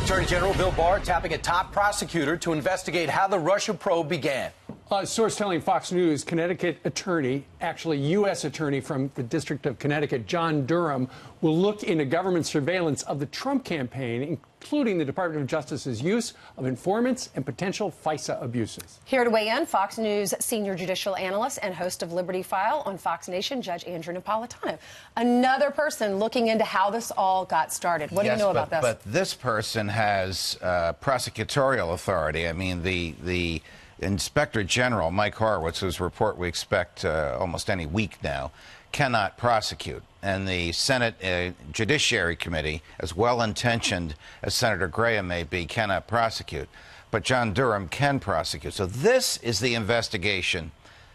Attorney General Bill Barr tapping a top prosecutor to investigate how the Russia probe began. A source telling Fox News, Connecticut attorney, actually U.S. attorney from the District of Connecticut, John Durham, will look into government surveillance of the Trump campaign, including the Department of Justice's use of informants and potential FISA abuses. Here to weigh in, Fox News senior judicial analyst and host of Liberty File on Fox Nation, Judge Andrew Napolitano. Another person looking into how this all got started. What do you know about this? But this person has prosecutorial authority. I mean, the Inspector General, Mike Horowitz, whose report we expect almost any week now, cannot prosecute. And the Senate Judiciary Committee, as well-intentioned as Senator Graham may be, cannot prosecute. But John Durham can prosecute. So this is the investigation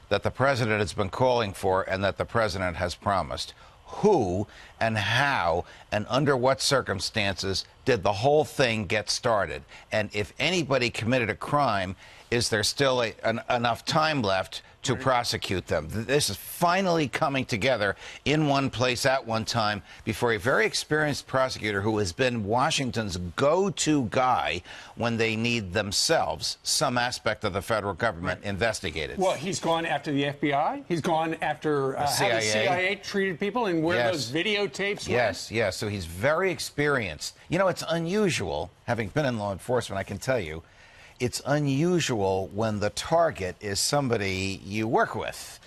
that the president has been calling for and that the president has promised. Who and how and under what circumstances did the whole thing get started? And if anybody committed a crime, is there still enough time left to prosecute them? This is finally coming together in one place at one time before a very experienced prosecutor who has been Washington's go-to guy when they need themselves some aspect of the federal government investigated. Well, he's gone after the FBI. He's gone after how the CIA treated people and where those videotapes went. Yes. So he's very experienced. You know, it's unusual, having been in law enforcement, I can tell you, it's unusual when the target is somebody you work with,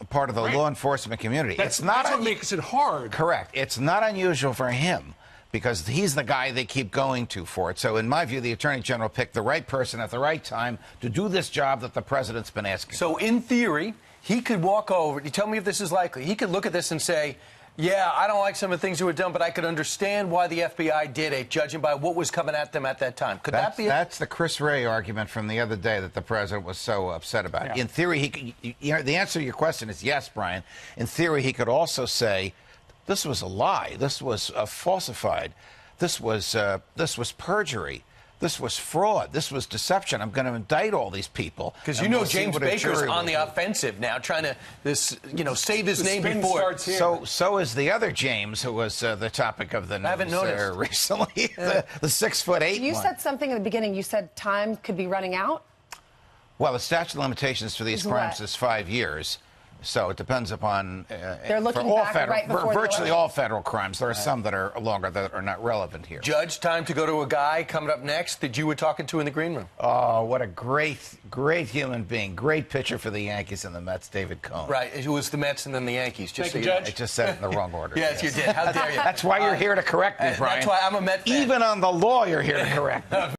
part of the law enforcement community. That's what makes it hard. Correct. It's not unusual for him because he's the guy they keep going to for it. So in my view, the Attorney General picked the right person at the right time to do this job that the president's been asking. So in theory, he could walk over. You tell me if this is likely. He could look at this and say, yeah, I don't like some of the things that were done, but I could understand why the FBI did it, judging by what was coming at them at that time. Could that be it? That's the Chris Wray argument from the other day that the president was so upset about. Yeah. In theory, he could, the answer to your question is yes, Brian. In theory, he could also say, this was a lie. This was falsified. This was perjury. This was fraud. This was deception. I'm going to indict all these people. Because you know James Baker's on the offensive now, trying to save his name before. So is the other James, who was the topic of the news I haven't noticed. recently, the 6'8" You one. said something at the beginning. You said time could be running out. Well, the statute of limitations for these crimes is 5 years. So it depends upon they're looking for all back federal, right before virtually all federal crimes. There are some that are longer that are not relevant here. Judge, time to go to a guy coming up next that you were talking to in the green room. Oh, what a great human being. Great pitcher for the Yankees and the Mets, David Cohn. Right. It was the Mets and then the Yankees. Thank you, Judge. I just said it in the wrong order. Yes, you did. How dare you? That's why you're here to correct me, Brian. That's why I'm a Met fan. Even on the law, you're here to correct me.